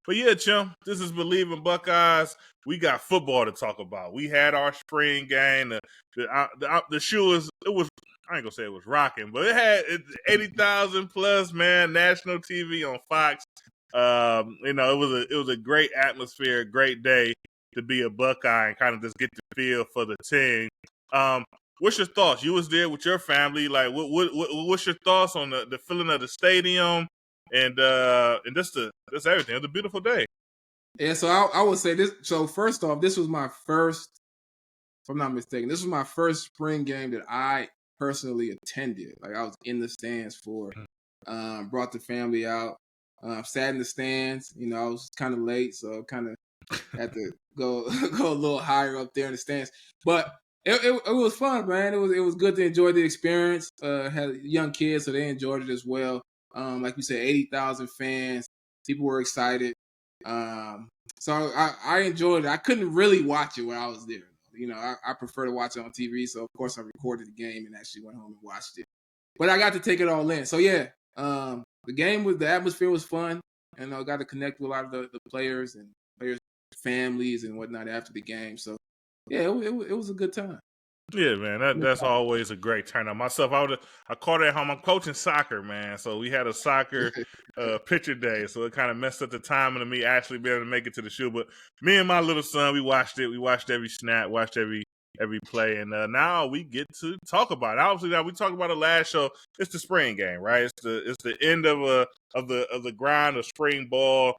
But yeah, Chim, this is Believe in Buckeyes. We got football to talk about. We had our spring game. The shoe was I ain't gonna say it was rocking, but it had 80,000 plus, man, national TV on Fox. It was a great atmosphere, great day to be a Buckeye and kind of just get the feel for the team. What's your thoughts? You was there with your family. Like, what's your thoughts on the feeling of the stadium and just everything? It was a beautiful day. Yeah, so I would say this. So first off, this was my first, if I'm not mistaken, this was my first spring game that I personally attended. Like I was in the stands for. Brought the family out. Sat in the stands. You know, I was kind of late, so kind of had to go a little higher up there in the stands. But it was fun, man. It was good to enjoy the experience. Had young kids, so they enjoyed it as well. Like you said, 80,000 fans. People were excited. So I enjoyed it. I couldn't really watch it when I was there. You know, I prefer to watch it on TV. So of course I recorded the game and actually went home and watched it. But I got to take it all in. So yeah, the atmosphere was fun, and I got to connect with a lot of the players and players' families and whatnot after the game. So yeah, it was a good time. Yeah, man, that's always a great turnout. Myself, I caught it at home. I'm coaching soccer, man, so we had a soccer picture day, so it kind of messed up the timing of me actually being able to make it to the shoe. But me and my little son, we watched it. We watched every snap, watched every play, and now we get to talk about it. Obviously, now we talked about the last show. It's the spring game, right? It's the end of the grind of spring ball.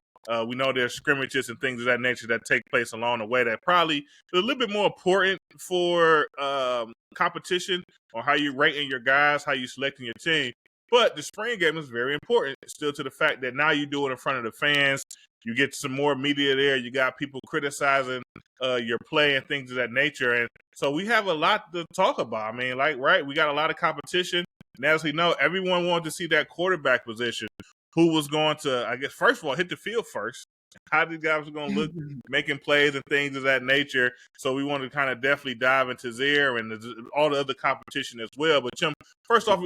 We know there's scrimmages and things of that nature that take place along the way that probably is a little bit more important for competition or how you rating your guys, how you selecting your team. But the spring game is very important still to the fact that now you do it in front of the fans. You get some more media there. You got people criticizing your play and things of that nature. And so we have a lot to talk about. I mean, we got a lot of competition. And as we know, everyone wanted to see that quarterback position. Who was going to, I guess, first of all, hit the field first. How these guys were going to look making plays and things of that nature. So we wanted to kind of definitely dive into there and all the other competition as well. But, Jim, first off,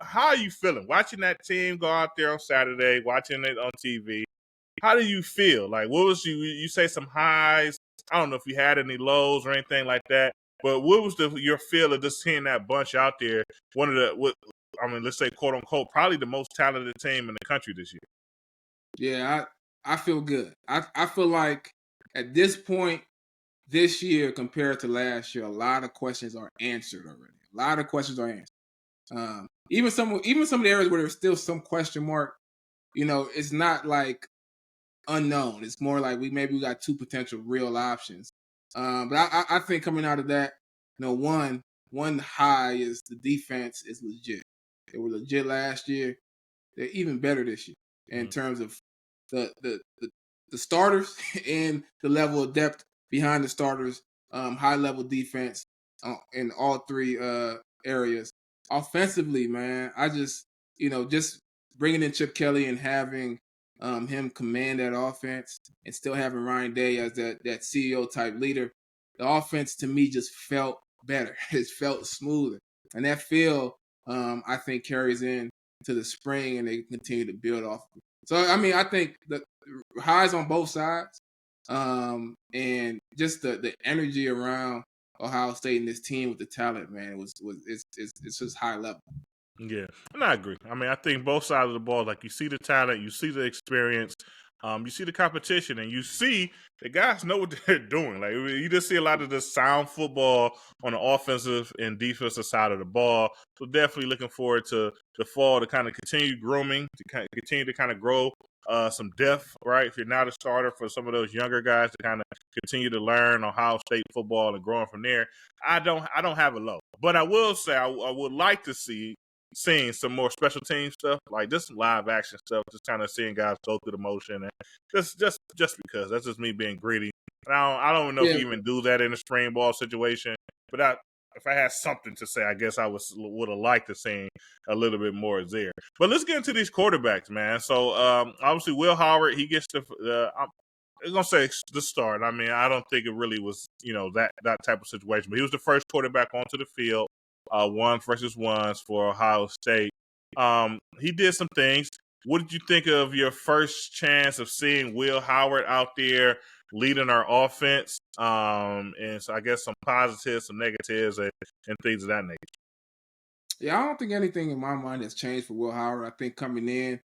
how are you feeling? Watching that team go out there on Saturday, watching it on TV, how do you feel? Like, what was you say some highs? I don't know if you had any lows or anything like that. But what was your feel of just seeing that bunch out there? Let's say, quote unquote, probably the most talented team in the country this year. Yeah, I feel good. I feel like at this point this year compared to last year, a lot of questions are answered already. A lot of questions are answered. Even some of the areas where there's still some question mark, you know, it's not like unknown. It's more like we got two potential real options. But I think coming out of that, you know, one high is the defense is legit. They were legit last year. They're even better this year in terms of the starters and the level of depth behind the starters. High level defense in all three areas. Offensively, man, I just bringing in Chip Kelly and having him command that offense and still having Ryan Day as that CEO type leader, the offense to me just felt better. It felt smoother, and that feel I think carries in to the spring, and they continue to build off. So I mean, I think the highs on both sides, and just the energy around Ohio State and this team with the talent, man, it's just high level. Yeah, and I agree. I mean, I think both sides of the ball, like you see the talent, you see the experience, you see the competition, and you see the guys know what they're doing. Like you just see a lot of this sound football on the offensive and defensive side of the ball. So definitely looking forward to the fall to kind of continue grooming, to continue to kind of grow some depth, right? If you're not a starter, for some of those younger guys to kind of continue to learn Ohio State football and growing from there. I don't have a low, but I will say I would like to see seeing some more special team stuff, like just some live action stuff, just kind of seeing guys go through the motion, and just because that's just me being greedy. And I don't know if you even do that in a spring ball situation, but if I had something to say, I guess I would have liked to see a little bit more there. But let's get into these quarterbacks, man. So obviously Will Howard, he gets I'm gonna say the start. I mean, I don't think it really was that type of situation, but he was the first quarterback onto the field. 1 versus 1s for Ohio State. He did some things. what did you think of your first chance of seeing Will Howard out there leading our offense? And so I guess some positives, some negatives, and things of that nature. Yeah, I don't think anything in my mind has changed for Will Howard. I think coming in,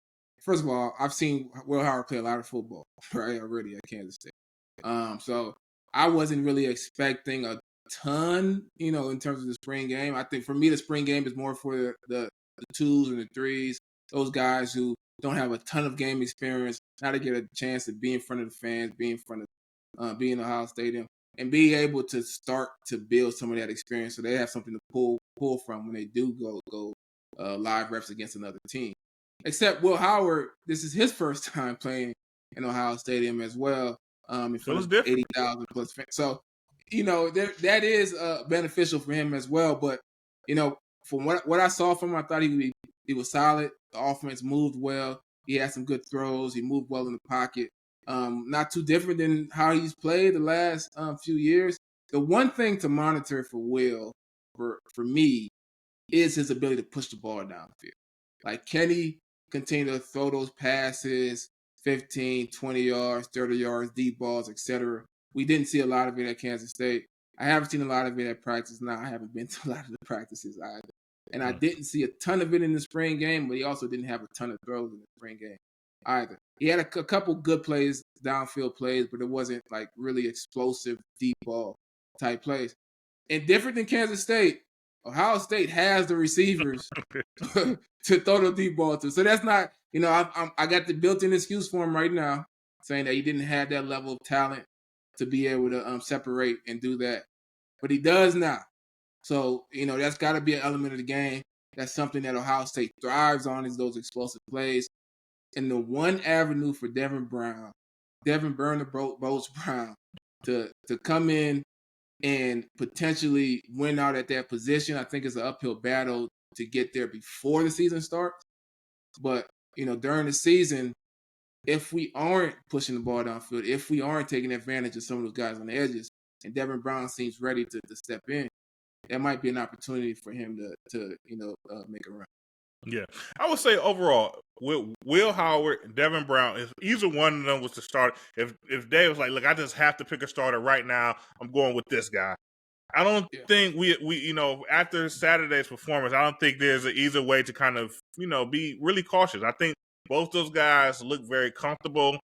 first of all, I've seen Will Howard play a lot of football, right, already at Kansas State. So I wasn't really expecting a ton, in terms of the spring game. I think for me, the spring game is more for the twos and the threes, those guys who don't have a ton of game experience, now to get a chance to be in front of the fans, be in front of be in Ohio Stadium, and be able to start to build some of that experience so they have something to pull from when they do go live reps against another team. Except Will Howard, this is his first time playing in Ohio Stadium as well, in It front was of different. 80,000 plus fans. So, that is beneficial for him as well. But, from what I saw from him, I thought he was solid. The offense moved well. He had some good throws. He moved well in the pocket. Not too different than how he's played the last few years. The one thing to monitor for Will, for me, is his ability to push the ball downfield. Like, can he continue to throw those passes, 15, 20 yards, 30 yards, deep balls, etc.? We didn't see a lot of it at Kansas State. I haven't seen a lot of it at practice. Now, I haven't been to a lot of the practices either. And I didn't see a ton of it in the spring game, but he also didn't have a ton of throws in the spring game either. He had a couple good plays, downfield plays, but it wasn't like really explosive, deep ball type plays. And different than Kansas State, Ohio State has the receivers to throw the deep ball to. So that's not, I got the built-in excuse for him right now, saying that he didn't have that level of talent to be able to separate and do that. But he does now. So, that's got to be an element of the game. That's something that Ohio State thrives on, is those explosive plays. And the one avenue for Devin Burner Boats Brown to come in and potentially win out at that position, I think it's an uphill battle to get there before the season starts. But, during the season, if we aren't pushing the ball downfield, if we aren't taking advantage of some of those guys on the edges, and Devin Brown seems ready to step in, that might be an opportunity for him to make a run. Yeah, I would say overall, Will Howard, Devin Brown, if either one of them was to start, if Dave was like, look, I just have to pick a starter right now, I'm going with this guy. I don't think we after Saturday's performance, I don't think there's an easier way to kind of be really cautious. I think both those guys look very comfortable.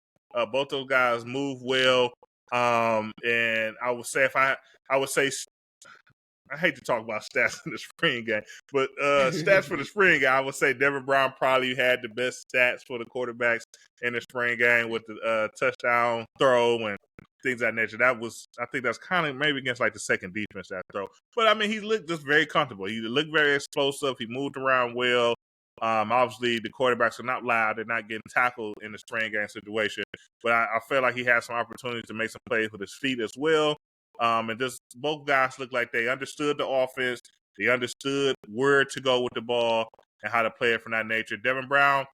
Both those guys move well, and I would say I would say I hate to talk about stats in the spring game, but stats for the spring game, I would say Devin Brown probably had the best stats for the quarterbacks in the spring game with the touchdown throw and things of that nature. I think that's kind of maybe against like the second defense that throw. But I mean, he looked just very comfortable. He looked very explosive. He moved around well. Obviously, the quarterbacks are not loud. They're not getting tackled in the spring game situation. But I felt like he had some opportunities to make some plays with his feet as well. And just both guys looked like they understood the offense. They understood where to go with the ball and how to play it from that nature. Devin Brown,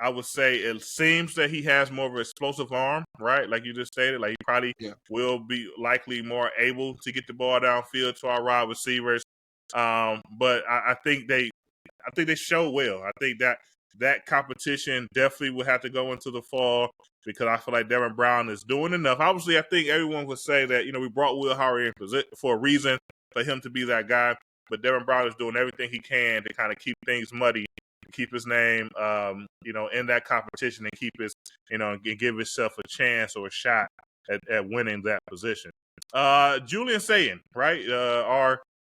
I would say it seems that he has more of an explosive arm, right? Like you just stated, like he probably will be likely more able to get the ball downfield to our wide receivers. But I think they show well. I think that competition definitely will have to go into the fall because I feel like Devin Brown is doing enough. Obviously, I think everyone would say that we brought Will Howard in for a reason for him to be that guy. But Devin Brown is doing everything he can to kind of keep things muddy, keep his name, in that competition, and keep his, and give himself a chance or a shot at winning that position. Julian Sayin, right?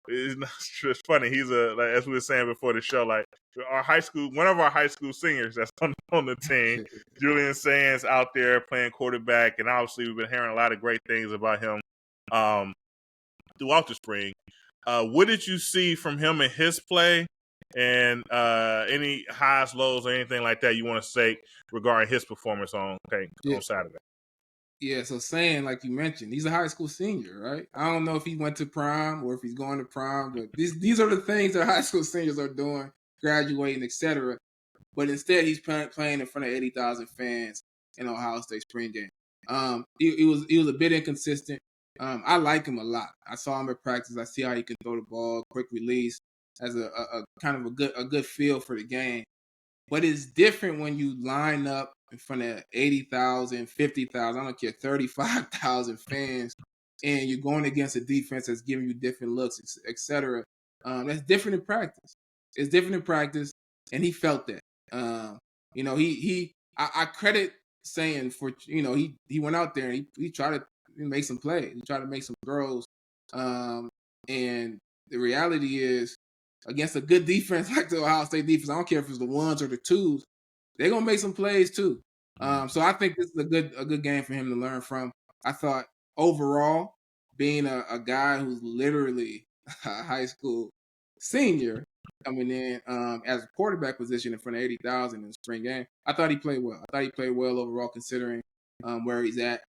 It's funny. He's as we were saying before the show, like one of our high school seniors that's on the team. Julian Sayins out there playing quarterback, and obviously we've been hearing a lot of great things about him throughout the spring. What did you see from him in his play, and any highs, lows, or anything like that you want to say regarding his performance on Saturday? Yeah, so saying, like you mentioned, he's a high school senior, right? I don't know if he went to prom or if he's going to prom, but these are the things that high school seniors are doing, graduating, etc. But instead, he's playing in front of 80,000 fans in Ohio State spring game. He was a bit inconsistent. I like him a lot. I saw him at practice. I see how he can throw the ball, quick release, has a kind of a good feel for the game. But it's different when you line up in front of 80,000, 50,000, I don't care, 35,000 fans, and you're going against a defense that's giving you different looks, etc. That's different in practice. It's different in practice, and he felt that. You know, I credit saying for he went out there and he tried to make some plays. He tried to make some throws. And the reality is, against a good defense like the Ohio State defense, I don't care if it's the ones or the twos, they're gonna make some plays too. So I think this is a good game for him to learn from. I thought overall, being a guy who's literally a high school senior coming in as a quarterback position in front of 80,000 in the spring game, I thought he played well. I thought he played well overall considering where he's at.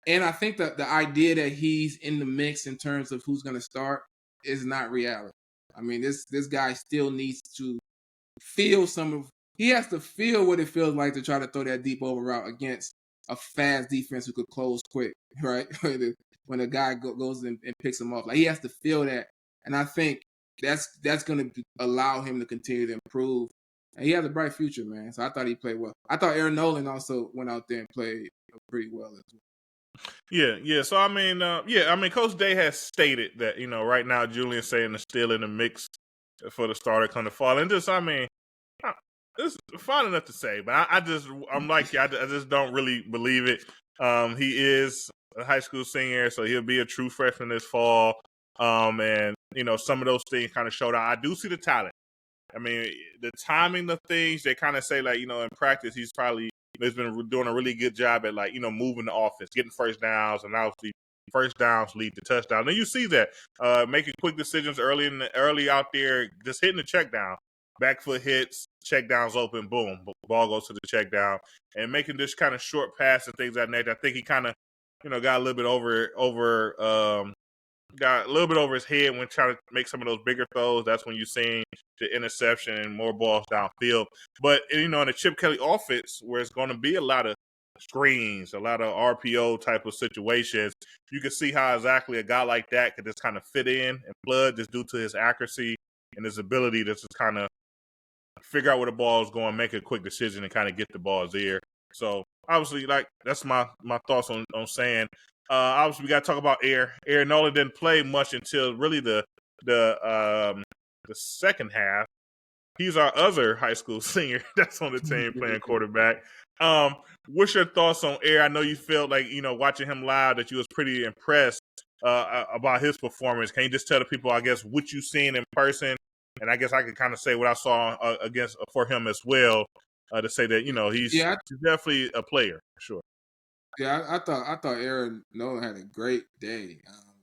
And I think that the idea that he's in the mix in terms of who's going to start is not reality. I mean, this guy still needs to feel he has to feel what it feels like to try to throw that deep over route against a fast defense who could close quick, right? When a guy goes and picks him off, like he has to feel that. And I think that's going to allow him to continue to improve. And he has a bright future, man. So I thought he played well. I thought Aaron Nolan also went out there and played pretty well as well. Yeah. So I mean, Coach Day has stated that right now Julian Sanders is still in the mix for the starter come to fall, and this is fine enough to say, but I'm like you, I just don't really believe it. He is a high school senior, so he'll be a true freshman this fall. And some of those things kind of showed out. I do see the talent. I mean, the timing of things, they kind of say like, in practice, he's been doing a really good job at moving the offense, getting first downs, and obviously first downs lead to touchdowns. And you see that making quick decisions early out there, just hitting the check down, back foot hits, check downs open, boom, ball goes to the check down, and making this kind of short pass and things like that. I think he kind of got a little bit got a little bit over his head when trying to make some of those bigger throws. That's when you're seeing the interception and more balls downfield. But, in the Chip Kelly offense, where it's going to be a lot of screens, a lot of RPO type of situations, you can see how exactly a guy like that could just kind of fit in and flood just due to his accuracy and his ability to just kind of figure out where the ball is going, make a quick decision, and kind of get the balls there. So, obviously, that's my thoughts on saying. Obviously, we got to talk about Air. Aaron Nolan didn't play much until really the second half. He's our other high school senior that's on the team playing quarterback. What's your thoughts on Air? I know you felt like watching him live that you was pretty impressed about his performance. Can you just tell the people, I guess, what you seen in person? And I guess I could kind of say what I saw for him as well to say that he's definitely a player for sure. Yeah, I thought Aaron Nolan had a great day,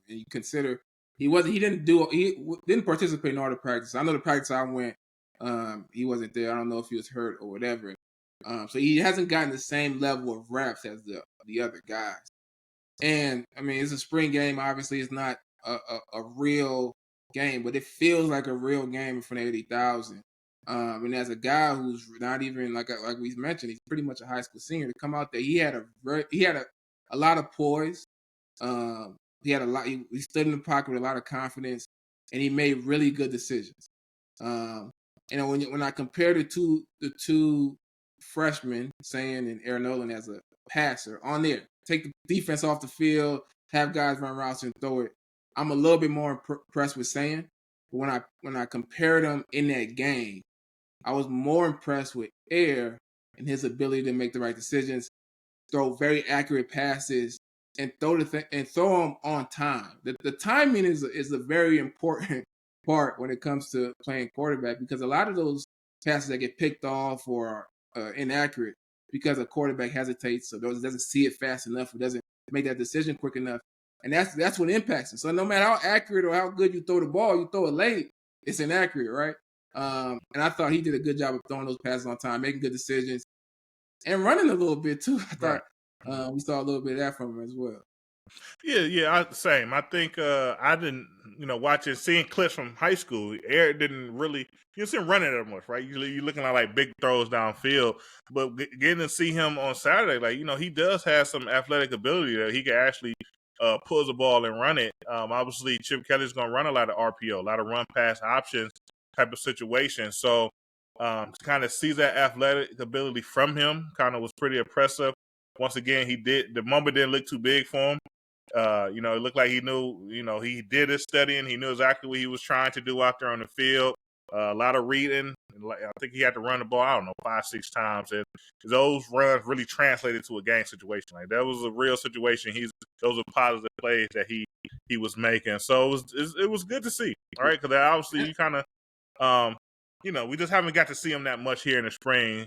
and you consider he didn't participate in all the practice. I know the practice I went, he wasn't there. I don't know if he was hurt or whatever. So he hasn't gotten the same level of reps as the other guys. And I mean, it's a spring game. Obviously, it's not a real game, but it feels like a real game in front of 80,000. And as a guy who's not even like we mentioned, he's pretty much a high school senior to come out there. He had a lot of poise. He had a lot. He stood in the pocket with a lot of confidence, and he made really good decisions. And when I compare the two freshmen, Sand and Aaron Nolan, as a passer on there, take the defense off the field, have guys run routes and throw it. I'm a little bit more impressed with Sand. But when I compared them in that game, I was more impressed with Air and his ability to make the right decisions, throw very accurate passes, and throw them on time. The timing is a very important part when it comes to playing quarterback, because a lot of those passes that get picked off or are inaccurate because a quarterback hesitates or doesn't see it fast enough or doesn't make that decision quick enough. And that's what impacts it. So no matter how accurate or how good you throw the ball, you throw it late, it's inaccurate, right? And I thought he did a good job of throwing those passes on time, making good decisions, and running a little bit too. I thought we saw a little bit of that from him as well. Yeah, same. I think I didn't, seeing clips from high school. Eric didn't really, you see him running that much, right? Usually you're looking at like big throws downfield, but getting to see him on Saturday, like he does have some athletic ability that he can actually pull the ball and run it. Obviously, Chip Kelly's going to run a lot of RPO, a lot of run pass options type of situation. So To kind of see that athletic ability from him kind of was pretty impressive. Once again, the moment didn't look too big for him. It looked like he knew, he did his studying. He knew exactly what he was trying to do out there on the field. A lot of reading. I think he had to run the ball, 5, 6 times. And those runs really translated to a game situation. Like, that was a real situation. Those were positive plays that he was making. So it was good to see. All right. Because obviously you kind of, we just haven't got to see him that much here in the spring.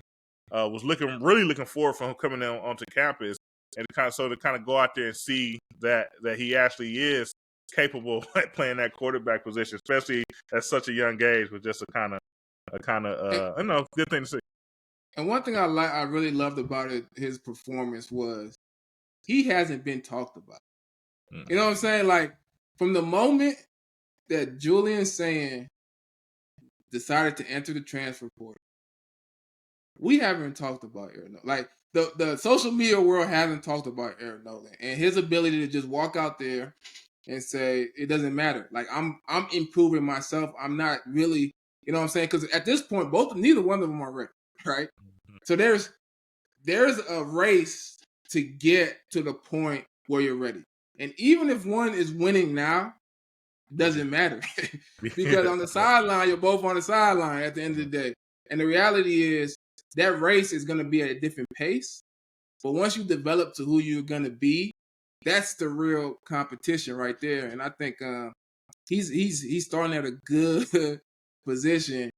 Was really looking forward for him coming onto campus. And to kind of go out there and see that he actually is capable at playing that quarterback position, especially at such a young age, was just a kind of good thing to see. And one thing I really loved about his performance was he hasn't been talked about. Mm-hmm. You know what I'm saying? Like, from the moment that Julian Sand decided to enter the transfer portal, we haven't talked about Aaron Nolan. Like, the social media world hasn't talked about Aaron Nolan and his ability to just walk out there and say it doesn't matter. Like, I'm improving myself. I'm not really, you know what I'm saying? Because at this point, neither one of them are ready, right? Mm-hmm. So there's a race to get to the point where you're ready. And even if one is winning now, doesn't matter. Because on the sideline, you're both on the sideline at the end of the day. And the reality is that race is going to be at a different pace. But once you develop to who you're going to be, that's the real competition right there. And I think he's starting at a good position.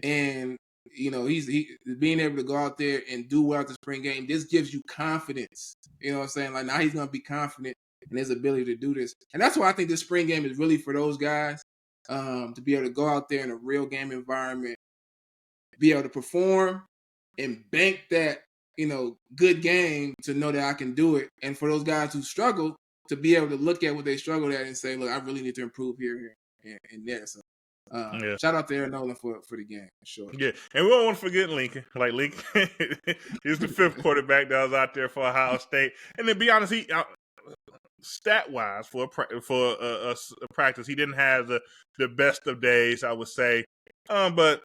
And, he's being able to go out there and do well at the spring game. This gives you confidence. You know what I'm saying? Like, now he's going to be confident in his ability to do this. And that's why I think this spring game is really for those guys, to be able to go out there in a real game environment, be able to perform and bank that, good game to know that I can do it. And for those guys who struggle, to be able to look at what they struggled at and say, look, I really need to improve here and there. So shout out to Aaron Nolan for the game, for sure. Yeah, and we don't want to forget Lincoln. Like, Lincoln, he's the 5th quarterback that was out there for Ohio State. And to be honest, he stat-wise for a practice, he didn't have the best of days, I would say. But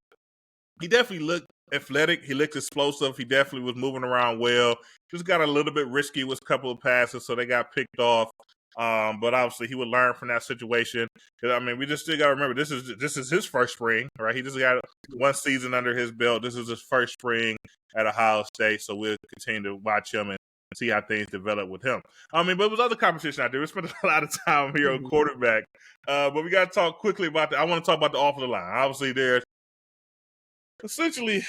he definitely looked athletic. He looked explosive. He definitely was moving around well. Just got a little bit risky with a couple of passes, so they got picked off. But obviously he would learn from that situation. We just still got to remember this is his first spring, right? He just got one season under his belt. This is his first spring at Ohio State, so we'll continue to watch him and see how things develop with him. But there was other competition out there. We spent a lot of time here on quarterback, but we got to talk quickly about I want to talk about the offensive line. Obviously, there's essentially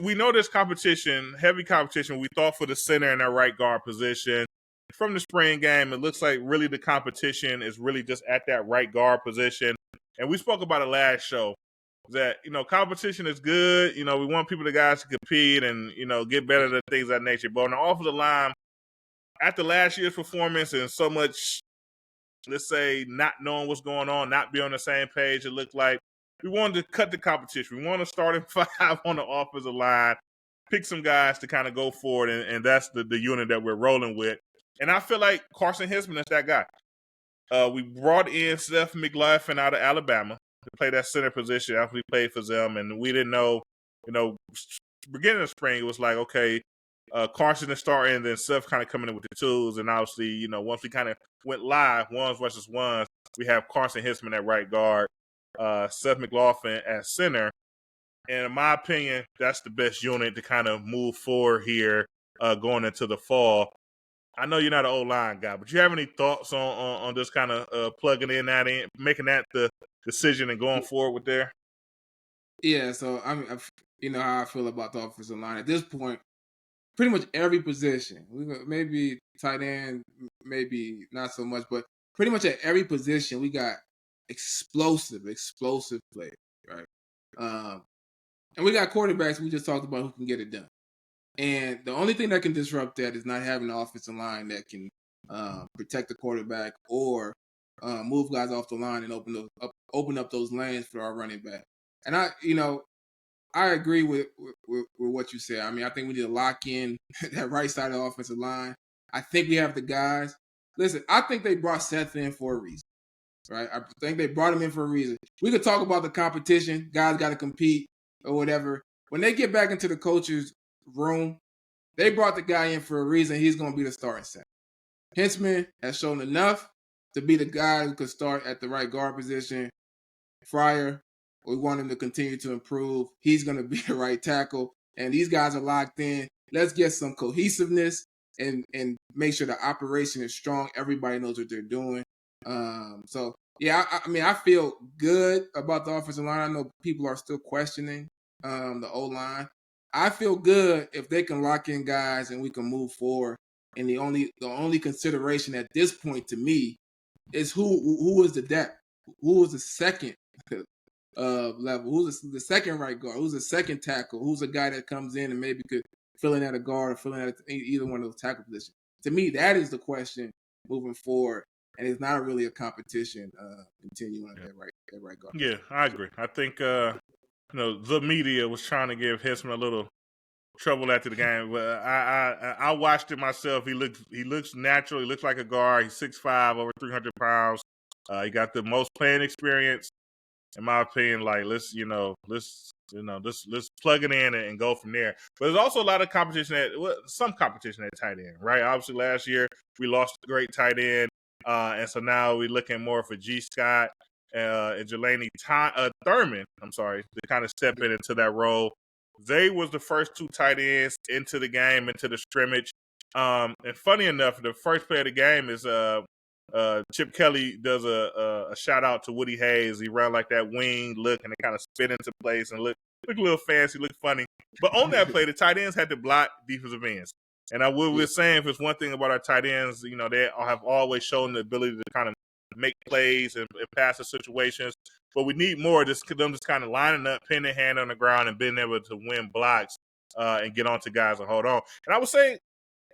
we know there's competition, heavy competition. We thought for the center and that right guard position. From the spring game, it looks like really the competition is really just at that right guard position. And we spoke about it last show that, competition is good. We want guys to compete and, get better at things of that nature. But on the offensive line, after last year's performance and so much, let's say, not knowing what's going on, not being on the same page, it looked like we wanted to cut the competition. We want to start at 5 on the offensive line, pick some guys to kind of go forward, and that's the unit that we're rolling with. And I feel like Carson Hinsman is that guy. We brought in Seth McLaughlin out of Alabama to play that center position after we played for them, and we didn't know, beginning of spring, it was like, okay, Carson is starting, and then Seth kind of coming in with the tools, and obviously, once we kind of went live, ones versus ones, we have Carson Hinsman at right guard, Seth McLaughlin at center, and in my opinion, that's the best unit to kind of move forward here going into the fall. I know you're not an O-line guy, but you have any thoughts on just kind of plugging in, making that the decision and going forward with there? Yeah, so you know how I feel about the offensive line. At this point, pretty much every position, maybe tight end, maybe not so much, but pretty much at every position, we got explosive players, right? And we got quarterbacks we just talked about who can get it done. And the only thing that can disrupt that is not having an offensive line that can protect the quarterback or move guys off the line and open up those lanes for our running back. And I agree with what you said. I think we need to lock in that right side of the offensive line. I think we have the guys. Listen, I think they brought Seth in for a reason, right? I think they brought him in for a reason. We could talk about the competition. Guys got to compete or whatever. when they get back into the coach's room, they brought the guy in for a reason. He's going to be the starting center. Hintzman has shown enough to be the guy who could start at the right guard position. Fryer, we want him to continue to improve. He's going to be the right tackle. And these guys are locked in. Let's get some cohesiveness and make sure the operation is strong. Everybody knows what they're doing. So, yeah, I mean, I feel good about the offensive line. I know people are still questioning the O-line. I feel good if they can lock in guys and we can move forward. And the only consideration at this point to me is who is the depth, who is the second level, who's the second right guard, who's the second tackle, who's a guy that comes in and maybe could fill in at a guard or fill in at either one of those tackle positions. To me, that is the question moving forward, and it's not really a competition continuing at that right guard. Yeah, I agree. I think the media was trying to give Hintzman a little trouble after the game, but I watched it myself. He looks natural. He looks like a guard. He's 6'5", over 300 pounds. He got the most playing experience, in my opinion. Like let's plug it in and go from there. But there's also a lot of competition some competition at tight end, right? Obviously, last year we lost a great tight end, and so now we're looking more for G. Scott and Jelani Thurman. I'm sorry, to kind of step into that role. They was the first two tight ends into the game, into the scrimmage. And funny enough, the first play of the game is Chip Kelly does a shout out to Woody Hayes. He ran like that wing look and it kind of spit into place and look a little fancy, look funny. But on that play, the tight ends had to block defensive ends. And we're saying, if it's one thing about our tight ends, they have always shown the ability to kind of make plays and pass the situations. But we need more of them just kind of lining up, pinning their hand on the ground and being able to win blocks and get onto guys and hold on. And I would say,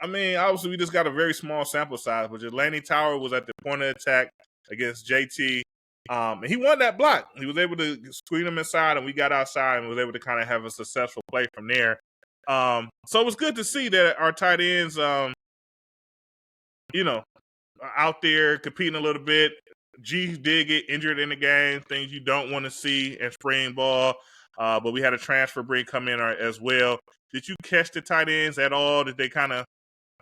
obviously we just got a very small sample size, but Jelani Tower was at the point of attack against JT. And he won that block. He was able to screen him inside, and we got outside and was able to kind of have a successful play from there. So it was good to see that our tight ends, out there competing a little bit. G did get injured in the game, things you don't want to see in spring ball. But we had a transfer break come in as well. Did you catch the tight ends at all? Did they kind of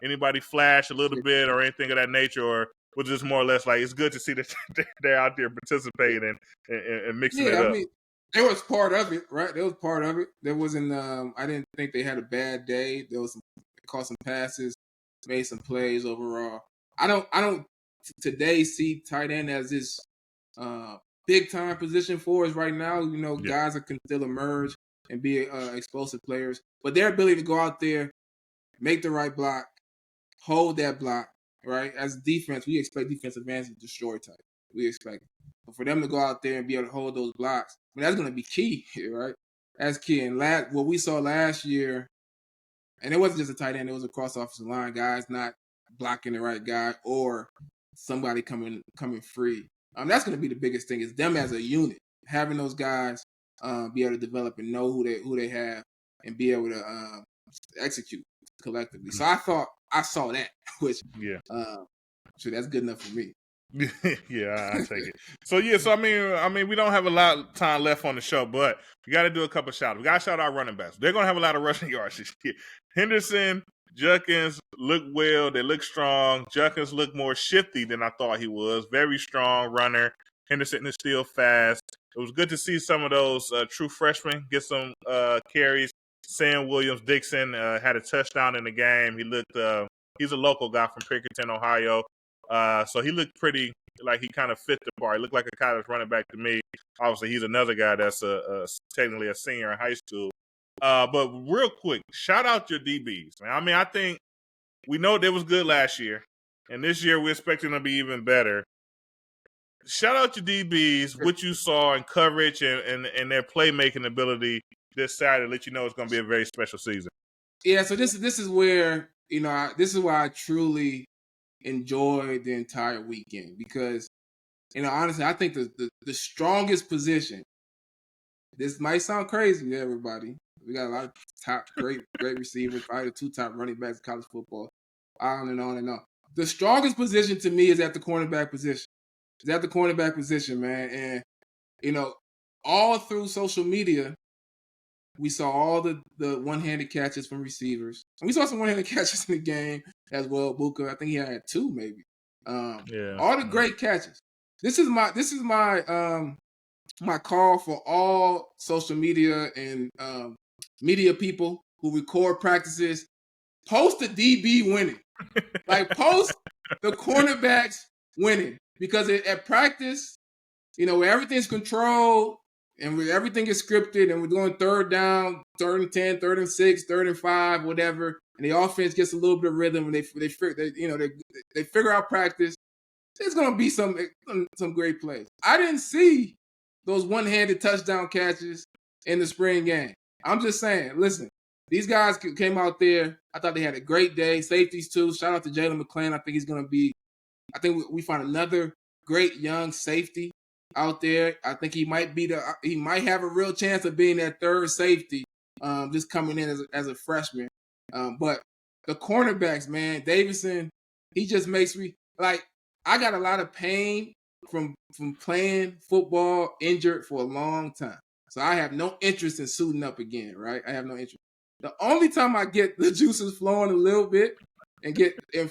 anybody flash a little bit or anything of that nature, or was it just more or less like it's good to see that they're out there participating and mixing it up? I mean, it was part of it, right? It was part of it. There wasn't. I didn't think they had a bad day. There was caught some passes, made some plays overall. I don't today see tight end as this big time position for us right now. Guys that can still emerge and be explosive players, but their ability to go out there, make the right block, hold that block, right? As defense, we expect defensive ends to destroy type. We expect it. But for them to go out there and be able to hold those blocks, that's going to be key, right? That's key. And what we saw last year, and it wasn't just a tight end, it was across offensive line, guys not blocking the right guy or somebody coming free. That's going to be the biggest thing is them as a unit, having those guys be able to develop and know who they have and be able to execute collectively. So I thought I saw that, which that's good enough for me. Yeah, I take it. So I mean, we don't have a lot of time left on the show, but we got to do a couple shout outs. We got to shout out our running backs. They're gonna have a lot of rushing yards this year. Henderson, Judkins look well. They look strong. Judkins looked more shifty than I thought he was. Very strong runner. Henderson is still fast. It was good to see some of those true freshmen get some carries. Sam Williams-Dixon had a touchdown in the game. He looked. He's a local guy from Pickerton, Ohio. So he looked pretty like he kind of fit the part. He looked like a college running back to me. Obviously, he's another guy that's technically a senior in high school. But real quick, shout out your DBs, man. I mean, I think we know they was good last year, and this year we're expecting them to be even better. Shout out your DBs, what you saw in coverage and their playmaking ability this Saturday. Let you know it's going to be a very special season. Yeah, so this is where this is why I truly enjoyed the entire weekend because honestly, I think the strongest position. This might sound crazy to everybody. We got a lot of top great receivers, probably the 2 top running backs in college football. On and on and on. The strongest position to me is at the cornerback position. It's at the cornerback position, man. And all through social media, We saw all the one-handed catches from receivers. And we saw some one-handed catches in the game as well. Buka, I think he had 2 maybe. All the great catches. This is my my call for all social media and media people who record practices. Post the DB winning. Like, post the cornerbacks winning. Because at practice, where everything's controlled and where everything is scripted and we're going 3rd down, 3rd and 10, 3rd and 6, 3rd and 5, whatever, and the offense gets a little bit of rhythm and they figure out practice, there's going to be some great plays. I didn't see those one-handed touchdown catches in the spring game. I'm just saying, listen, these guys came out there. I thought they had a great day. Safeties, too. Shout out to Jalen McClain. I think we find another great young safety out there. I think he might have a real chance of being that 3rd safety, just coming in as a freshman. But the cornerbacks, man, Davidson, he just makes me like, I got a lot of pain from playing football injured for a long time. So I have no interest in suiting up again, right? I have no interest. The only time I get the juices flowing a little bit and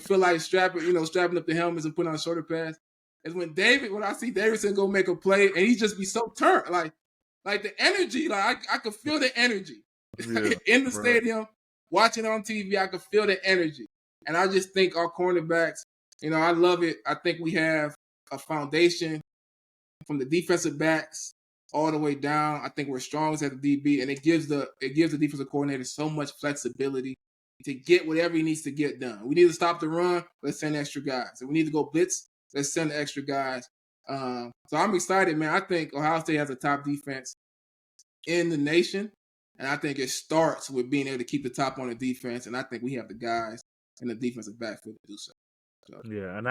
feel like strapping up the helmets and putting on a shoulder pads is when I see Davidson go make a play and he just be so turned. Like the energy, like I could feel the energy in the stadium, watching it on TV. I could feel the energy. And I just think our cornerbacks, I love it. I think we have a foundation from the defensive backs all the way down. I think we're strongest at the DB, and it gives the defensive coordinator so much flexibility to get whatever he needs to get done. We need to stop the run, let's send extra guys. If we need to go blitz, let's send the extra guys. So I'm excited, man. I think Ohio State has a top defense in the nation, and I think it starts with being able to keep the top on the defense, and I think we have the guys in the defensive backfield to do so. Yeah, and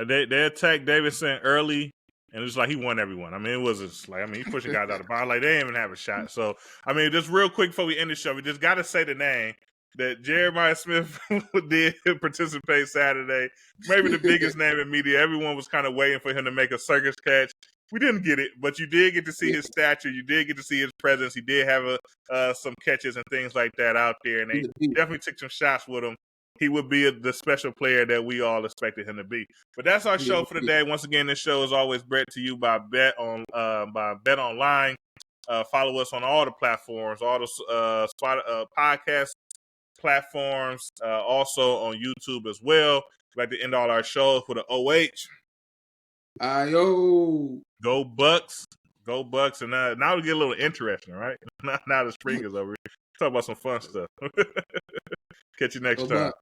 they attacked Davidson early, and it was like he won everyone. I mean, it was just like, he's pushing guys out of the bounds. Like, they didn't even have a shot. So, just real quick before we end the show, we just got to say the name that Jeremiah Smith did participate Saturday. Maybe the biggest name in media. Everyone was kind of waiting for him to make a circus catch. We didn't get it, but you did get to see his stature. You did get to see his presence. He did have some catches and things like that out there, and they definitely took some shots with him. He would be the special player that we all expected him to be. But that's our show for the day. Once again, this show is always brought to you by Bet Online. Follow us on all the platforms, all the podcast platforms, also on YouTube as well. We'd like to end all our shows with an OH. Ayo. Go Bucks. Go Bucks. And now we get a little interesting, right? Now the spring is over. Talk about some fun stuff. Catch you next time.